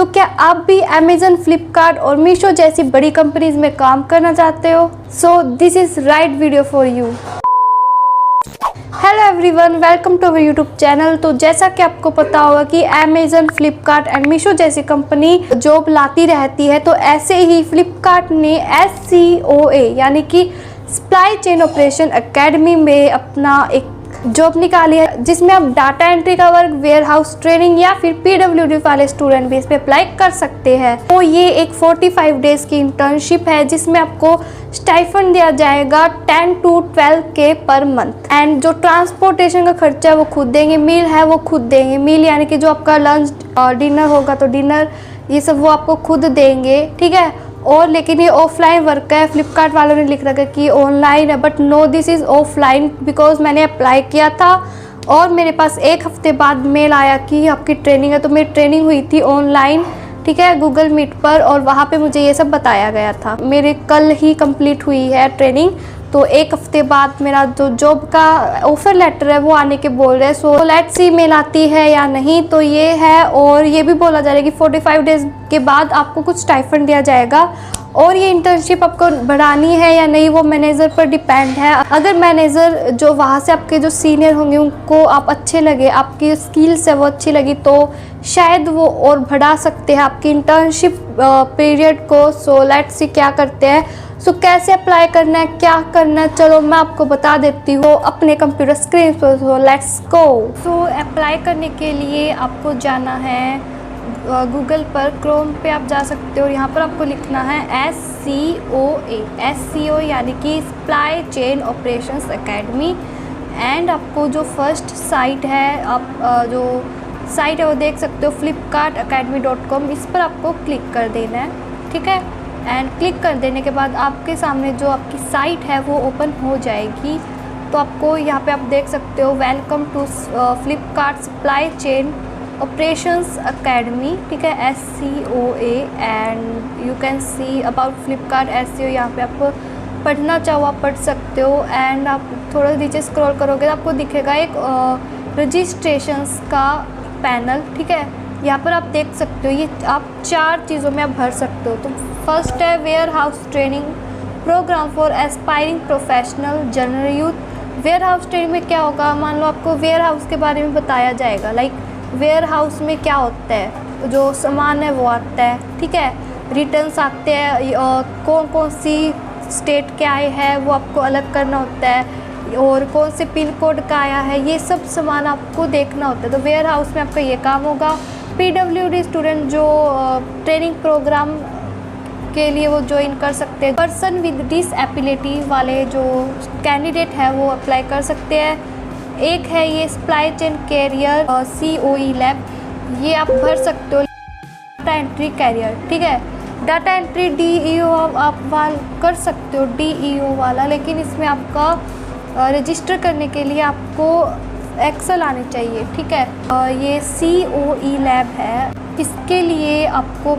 तो क्या आप भी अमेजन, फ्लिपकार्ट और मीशो जैसी बड़ी कंपनीज में काम करना चाहते हो? So this is right video for you. Hello everyone, welcome to our YouTube channel. तो जैसा कि आपको पता होगा कि अमेजन, फ्लिपकार्ट एंड मीशो जैसी कंपनी जॉब लाती रहती है, तो ऐसे ही फ्लिपकार्ट ने SCOA यानी कि सप्लाई चेन ऑपरेशन एकेडमी में अपना एक जॉब निकाली है, जिसमें आप डाटा एंट्री का वर्क, वेयर हाउस ट्रेनिंग या फिर PWD वाले स्टूडेंट भी इस पे अप्लाई कर सकते हैं। तो ये एक 45 डेज की इंटर्नशिप है, जिसमें आपको स्टाइफंड दिया जाएगा 10 to 12K per month. And जो ट्रांसपोर्टेशन का खर्चा है वो खुद देंगे, मील है वो खुद देंगे। मील यानी कि जो आपका लंच डिनर होगा तो डिनर ये सब वो आपको खुद देंगे, ठीक है। और लेकिन ये ऑफलाइन वर्क है। फ्लिपकार्ट वालों ने लिख रखा है कि ऑनलाइन है, but no this is offline, because मैंने अप्लाई किया था और मेरे पास एक हफ्ते बाद मेल आया कि आपकी ट्रेनिंग है। तो मेरी ट्रेनिंग हुई थी ऑनलाइन, ठीक है, गूगल मीट पर, और वहाँ पे मुझे ये सब बताया गया था। मेरे कल ही कंप्लीट हुई है ट्रेनिंग, तो एक हफ्ते बाद मेरा जो जॉब का ऑफर लेटर है वो आने के बोल रहे हैं। सो लेट्स सी मेल आती है या नहीं। तो ये है, और ये भी बोला जा रहा है कि 45 डेज के बाद आपको कुछ स्टाइफंड दिया जाएगा। और ये इंटर्नशिप आपको बढ़ानी है या नहीं वो मैनेजर पर डिपेंड है। अगर मैनेजर जो वहाँ से आपके जो सीनियर होंगे उनको आप अच्छे लगे, आपकी स्किल्स है वो अच्छी लगी, तो शायद वो और बढ़ा सकते हैं आपकी इंटर्नशिप पीरियड को। सो लेट्स सी क्या करते हैं। सो कैसे अप्लाई करना है, क्या करना है, चलो मैं आपको बता देती हूँ अपने कंप्यूटर स्क्रीन पर। So let's go. So apply करने के लिए आपको जाना है गूगल पर, क्रोम पे आप जा सकते हो। यहाँ पर आपको लिखना है SCOA यानी कि supply chain operations academy. And आपको जो फर्स्ट साइट है, आप जो साइट है वो देख सकते हो, flipkartacademy.com। इस पर आपको क्लिक कर देना है, ठीक है। एंड क्लिक कर देने के बाद आपके सामने जो आपकी साइट है वो ओपन हो जाएगी। तो आपको यहाँ पे आप देख सकते हो, welcome to Flipkart supply chain operations academy, ठीक है, SCOA। And you can see about Flipkart SCO। यहाँ पे आप पढ़ना चाहो आप पढ़ सकते हो। एंड आप थोड़ा नीचे स्क्रॉल करोगे तो आपको दिखेगा एक रजिस्ट्रेशंस का पैनल, ठीक है। यहाँ पर आप देख सकते हो, ये आप 4 चीज़ों में आप भर सकते हो। तो फर्स्ट है warehouse training program for aspiring professional general youth. Warehouse training में क्या होगा, मान लो आपको वेयर हाउस के बारे में बताया जाएगा, लाइक वेयर हाउस में क्या होता है, जो सामान है वो आता है, ठीक है, रिटर्न्स आते हैं, कौन कौन सी स्टेट के आए हैं वो आपको अलग करना होता है, और कौन से पिन कोड का आया है, ये सब सामान आपको देखना होता है। तो वेयर हाउस में आपका ये काम होगा। PWD स्टूडेंट जो ट्रेनिंग प्रोग्राम के लिए वो ज्वाइन कर सकते हैं। पर्सन विद डिसएबिलिटी वाले जो कैंडिडेट है वो अप्लाई कर सकते हैं। एक है ये supply chain career COE lab, ये आप भर सकते हो। डाटा एंट्री कैरियर, ठीक है, डाटा एंट्री DEO आप कर सकते हो, DEO वाला, लेकिन इसमें आपका रजिस्टर करने के लिए आपको एक्सेल आनी चाहिए, ठीक है। ये COE लैब है, इसके लिए आपको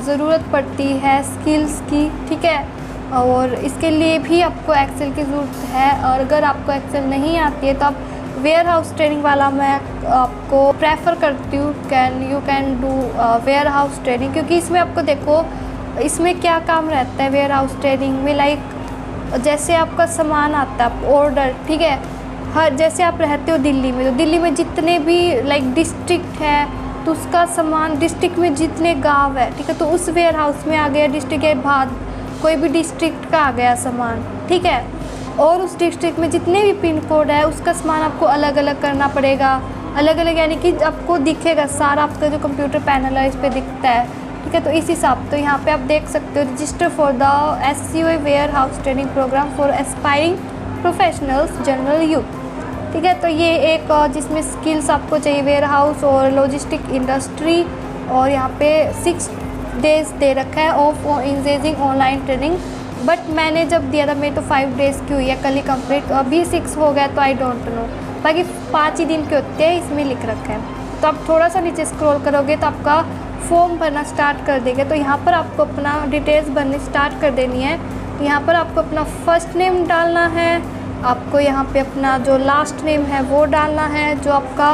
ज़रूरत पड़ती है स्किल्स की, ठीक है, और इसके लिए भी आपको एक्सेल की ज़रूरत है। और अगर आपको एक्सेल नहीं आती है तो आप वेयर हाउस ट्रेनिंग वाला मैं आपको प्रेफर करती हूँ, you can do warehouse training, क्योंकि इसमें आपको देखो इसमें क्या काम रहता है वेयर हाउस ट्रेनिंग में। लाइक जैसे आपका सामान आता है ऑर्डर, ठीक है, हर जैसे आप रहते हो दिल्ली में, तो दिल्ली में जितने भी लाइक डिस्ट्रिक्ट है तो उसका सामान डिस्ट्रिक्ट में जितने गांव है, ठीक है, तो उस वेयर हाउस में आ गया डिस्ट्रिक्ट के बाद कोई भी डिस्ट्रिक्ट का आ गया सामान, ठीक है, और उस डिस्ट्रिक्ट में जितने भी पिन कोड है उसका सामान आपको अलग अलग करना पड़ेगा। अलग अलग यानी कि आपको दिखेगा सारा, आपका जो कंप्यूटर पैनल है इस पर दिखता है, ठीक है। तो इस हिसाब तो यहाँ पे आप देख सकते हो, register for the SCOA warehouse training program for aspiring professionals general youth, ठीक है। तो ये एक जिसमें स्किल्स आपको चाहिए वेयर हाउस और लॉजिस्टिक इंडस्ट्री। और यहाँ पे 6 डेज दे रखा है of engaging online training, but मैंने जब दिया था मेरी तो 5 डेज़ की हुई है, कल ही कंप्लीट, अभी 6 हो गया, तो आई डोंट नो, बाकी 5 ही दिन के होते हैं इसमें लिख रखा है। तो आप थोड़ा सा नीचे स्क्रॉल करोगे तो आपका फॉर्म भरना स्टार्ट कर देंगे। तो यहाँ पर आपको अपना डिटेल्स भरनी स्टार्ट कर देनी है। यहाँ पर आपको अपना फर्स्ट नेम डालना है, आपको यहाँ पे अपना जो लास्ट नेम है वो डालना है, जो आपका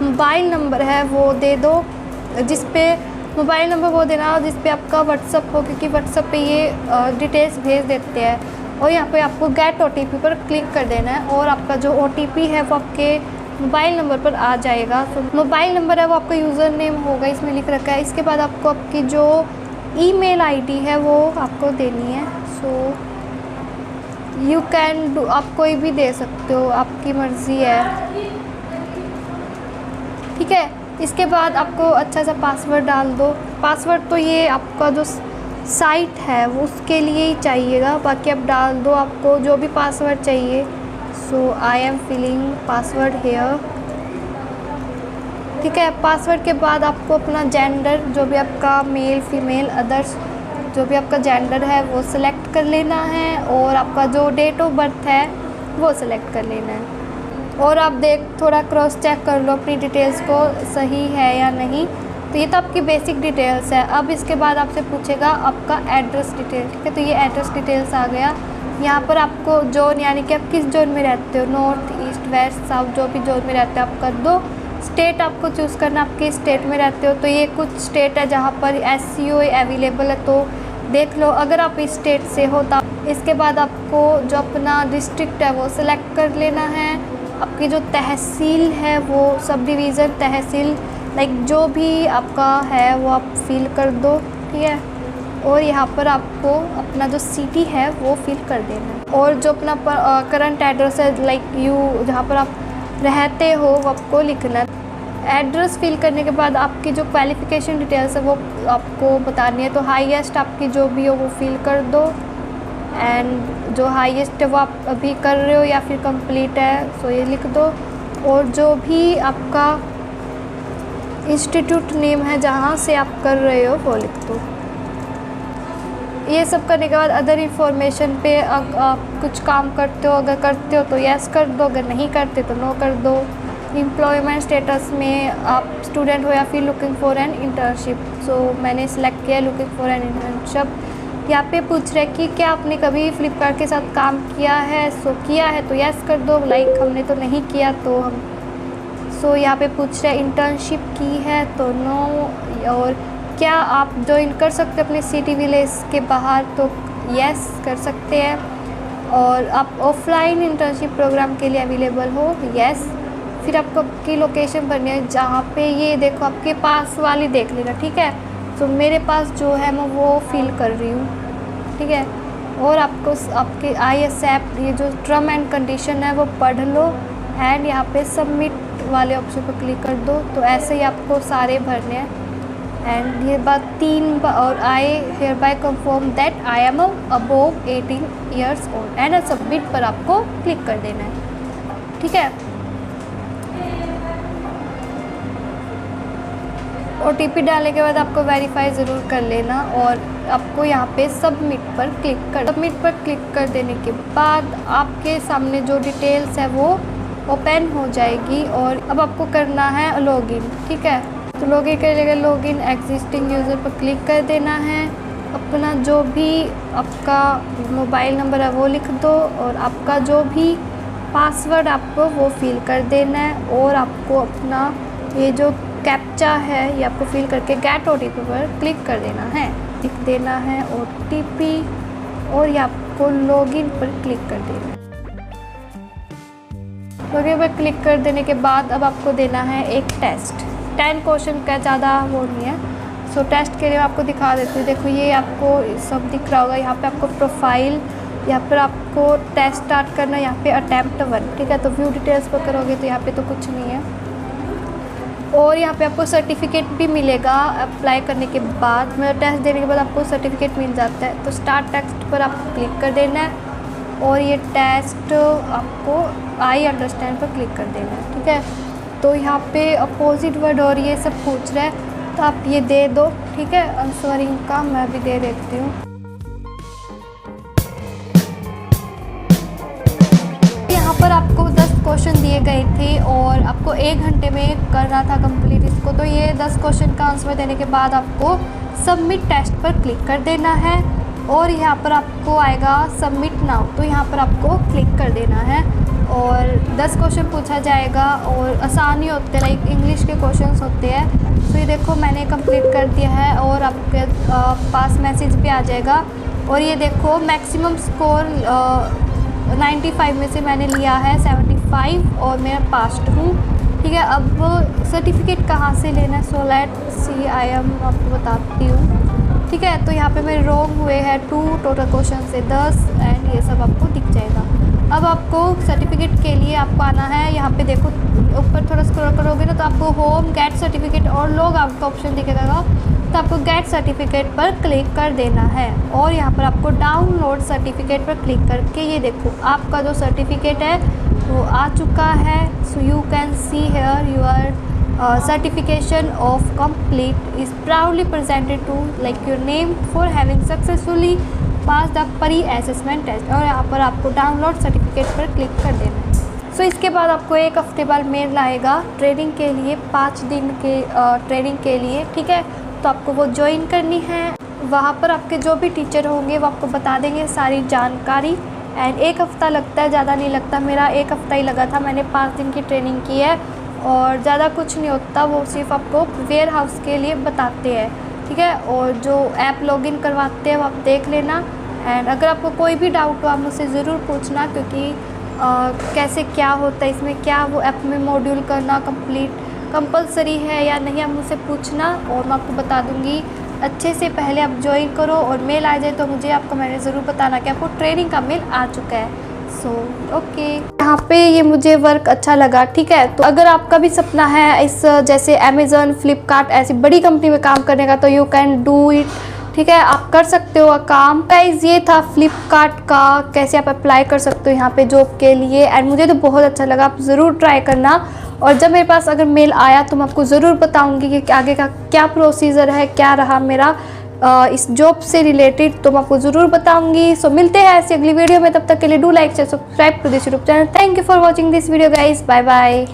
मोबाइल नंबर है वो दे दो, जिस पे मोबाइल नंबर वो देना जिस पे आपका व्हाट्सअप हो, क्योंकि व्हाट्सअप पे ये डिटेल्स भेज देते हैं। और यहाँ पे आपको गेट OTP पर क्लिक कर देना है और आपका जो OTP है वो आपके मोबाइल नंबर पर आ जाएगा। तो मोबाइल नंबर है वो आपका यूज़र नेम होगा, इसमें लिख रखा है। इसके बाद आपको आपकी जो ईमेल आईडी है वो आपको देनी है। सो यू कैन डू, आप कोई भी दे सकते हो, आपकी मर्ज़ी है, ठीक है। इसके बाद आपको अच्छा सा पासवर्ड डाल दो। पासवर्ड तो ये आपका जो साइट है वो उसके लिए ही चाहिएगा, बाकी आप डाल दो आपको जो भी पासवर्ड चाहिए। So I am filling password here, ठीक है। पासवर्ड के बाद आपको अपना जेंडर, जो भी आपका मेल फीमेल अदर्स जो भी आपका जेंडर है वो सिलेक्ट कर लेना है और आपका जो डेट ऑफ बर्थ है वो सिलेक्ट कर लेना है। और आप थोड़ा क्रॉस चेक कर लो अपनी डिटेल्स को सही है या नहीं। तो ये तो आपकी बेसिक डिटेल्स है। अब इसके बाद आपसे पूछेगा आपका एड्रेस डिटेल, ठीक है। तो ये एड्रेस डिटेल्स आ गया। यहाँ पर आपको जोन, यानी कि आप किस जोन में रहते हो, नॉर्थ ईस्ट वेस्ट साउथ, जो भी जोन में रहते हो आप कर दो। स्टेट आपको चूज़ करना, आप किस स्टेट में रहते हो। तो ये कुछ स्टेट है जहाँ पर SCOA अवेलेबल है, तो देख लो अगर आप इस स्टेट से हो तो। इसके बाद आपको जो अपना डिस्ट्रिक्ट है वो सिलेक्ट कर लेना है। आपकी जो तहसील है वो सब डिवीज़न तहसील लाइक जो भी आपका है वो आप फिल कर दो, ठीक है। और यहाँ पर आपको अपना जो सिटी है वो फिल कर देना है। और जो अपना करंट एड्रेस है लाइक यू जहाँ पर आप रहते हो वो आपको लिखना है। एड्रेस फिल करने के बाद आपकी जो क्वालिफ़िकेशन डिटेल्स है वो आपको बतानी है। तो हाईएस्ट आपकी जो भी हो वो फिल कर दो। एंड जो हाईएस्ट है वो आप अभी कर रहे हो या फिर कंप्लीट है, सो ये लिख दो। और जो भी आपका इंस्टीट्यूट नेम है जहाँ से आप कर रहे हो वो लिख दो। ये सब करने के बाद अदर इन्फॉर्मेशन पे आप कुछ काम करते हो, अगर करते हो तो यस कर दो, अगर नहीं करते तो नो कर दो। एम्प्लॉयमेंट स्टेटस में आप स्टूडेंट हो या फिर लुकिंग फॉर एन इंटर्नशिप। सो मैंने सेलेक्ट किया लुकिंग फॉर एन इंटर्नशिप। यहाँ पे पूछ रहे कि क्या आपने कभी फ्लिपकार्ट के साथ काम किया है। सो किया है तो यस कर दो, लाइक हमने तो नहीं किया तो हम। सो यहाँ पे पूछ रहे इंटर्नशिप की है तो नो। और क्या आप ज्वाइन कर सकते हो अपने सिटी विलेज के बाहर, तो यस कर सकते हैं। और आप ऑफलाइन इंटर्नशिप प्रोग्राम के लिए अवेलेबल हो, यस। फिर आपको आपकी लोकेशन भरनी है जहाँ पे, ये देखो आपके पास वाली देख लेना, ठीक है। तो मेरे पास जो है मैं वो फिल कर रही हूँ, ठीक है। और आपको आपके आई एक्सेप्ट ये जो टर्म एंड कंडीशन है वो पढ़ लो एंड यहाँ पे सबमिट वाले ऑप्शन पर क्लिक कर दो। तो ऐसे ही आपको सारे भरने हैं। एंड ये बात 3 और I hereby confirm that I am above 18 years old and submit पर आपको क्लिक कर देना है, ठीक है। OTP डालने के बाद आपको वेरीफाई ज़रूर कर लेना और आपको यहाँ पे सबमिट पर क्लिक कर देने के बाद आपके सामने जो डिटेल्स है वो ओपन हो जाएगी। और अब आपको करना है लॉगिन, ठीक है। तो लॉगिन करने के लिए लॉगिन एग्जिस्टिंग यूज़र पर क्लिक कर देना है। अपना जो भी आपका मोबाइल नंबर है वो लिख दो और आपका जो भी पासवर्ड आपको वो फिल कर देना है। और आपको अपना ये जो कैप्चा है ये आपको फिल करके गेट OTP पर क्लिक कर देना है, लिख देना है OTP और ये आपको लॉगिन पर क्लिक कर देना है। लॉगिन पर क्लिक कर देने के बाद अब आपको देना है एक टेस्ट। 10 क्वेश्चन का, ज़्यादा वो नहीं है। सो टेस्ट के लिए आपको दिखा देती हूँ। देखो ये आपको सब दिख रहा होगा। यहाँ पे आपको प्रोफाइल, यहाँ पर आपको टेस्ट स्टार्ट करना, यहाँ पे अटैम्प्ट 1, ठीक है। तो व्यू डिटेल्स पर करोगे तो यहाँ पे तो कुछ नहीं है। और यहाँ पे आपको सर्टिफिकेट भी मिलेगा अप्लाई करने के बाद, मतलब टेस्ट देने के बाद आपको सर्टिफिकेट मिल जाता है। तो स्टार्ट टेस्ट पर आपको क्लिक कर देना है और ये टेस्ट आपको आई अंडरस्टैंड पर क्लिक कर देना है, ठीक है। तो यहाँ पे अपोजिट वर्ड और ये सब पूछ रहा है तो आप ये दे दो, ठीक है। आंसरिंग का मैं भी दे देती हूँ। यहाँ पर आपको 10 क्वेश्चन दिए गए थे और आपको 1 घंटे में करना था कंप्लीट इसको। तो ये 10 क्वेश्चन का आंसर देने के बाद आपको सबमिट टेस्ट पर क्लिक कर देना है और यहाँ पर आपको आएगा सबमिट नाउ, तो यहाँ पर आपको क्लिक कर देना है। और 10 क्वेश्चन पूछा जाएगा और आसान ही होते हैं, लाइक इंग्लिश के क्वेश्चंस होते हैं। तो ये देखो मैंने कंप्लीट कर दिया है और आपके पास मैसेज भी आ जाएगा। और ये देखो मैक्सिमम स्कोर 95 में से मैंने लिया है 75 और मैं पास्ड हूँ। ठीक है, अब सर्टिफिकेट कहाँ से लेना है, so let see I am आपको बताती हूँ। ठीक है, तो यहाँ पे मेरे रॉन्ग हुए हैं 2, टोटल क्वेश्चन से 10 एंड ये सब आपको दिख जाएगा। अब आपको सर्टिफिकेट के लिए आपको आना है, यहाँ पे देखो ऊपर थोड़ा स्क्रॉल करोगे ना तो आपको होम गेट सर्टिफिकेट और लॉग आउट का ऑप्शन दिखेगा। तो आपको गेट सर्टिफिकेट पर क्लिक कर देना है और यहाँ पर आपको डाउनलोड सर्टिफिकेट पर क्लिक करके ये देखो आपका जो सर्टिफिकेट है वो आ चुका है। So you can see here your certification of complete is proudly presented to like your name for having successfully pass the pre assessment test. और यहाँ पर आपको डाउनलोड सर्टिफिकेट पर क्लिक कर देना है। सो इसके बाद आपको एक हफ्ते बाद मेल आएगा ट्रेनिंग के लिए, 5 दिन के ट्रेनिंग के लिए। ठीक है, तो आपको वो ज्वाइन करनी है। वहाँ पर आपके जो भी टीचर होंगे वो आपको बता देंगे सारी जानकारी। एंड 1 हफ़्ता लगता है, ज़्यादा नहीं लगता, मेरा 1 हफ़्ता ही लगा था। मैंने 5 दिन की ट्रेनिंग की है और ज़्यादा कुछ नहीं होता, वो सिर्फ आपको वेयर हाउस के लिए बताते हैं। ठीक है, और जो ऐप लॉगिन करवाते हैं वो आप देख लेना। एंड अगर आपको कोई भी डाउट हो आप मुझसे ज़रूर पूछना, क्योंकि कैसे क्या होता है इसमें, क्या वो ऐप में मॉड्यूल करना कंपलसरी है या नहीं, आप मुझसे पूछना और मैं आपको बता दूंगी। अच्छे से पहले आप ज्वाइन करो और मेल आ जाए तो मुझे आप कमेंट में ज़रूर बताना कि आपको ट्रेनिंग का मेल आ चुका है। सो ओके, यहाँ पे ये मुझे वर्क अच्छा लगा। ठीक है, तो अगर आपका भी सपना है इस जैसे अमेज़न, फ्लिपकार्ट ऐसी बड़ी कंपनी में काम करने का तो यू कैन डू इट। ठीक है, आप कर सकते हो काम। गाइस ये था फ्लिपकार्ट का कैसे आप अप्लाई कर सकते हो यहाँ पे जॉब के लिए। एंड मुझे तो बहुत अच्छा लगा, आप ज़रूर ट्राई करना। और जब मेरे पास अगर मेल आया तो मैं आपको ज़रूर बताऊंगी कि आगे का क्या प्रोसीजर है, क्या रहा मेरा इस जॉब से रिलेटेड, तो मैं आपको ज़रूर बताऊंगी। सो मिलते हैं ऐसी अगली वीडियो में, तब तक के लिए do like share subscribe to this YouTube channel. Thank you for watching this video guys, bye bye.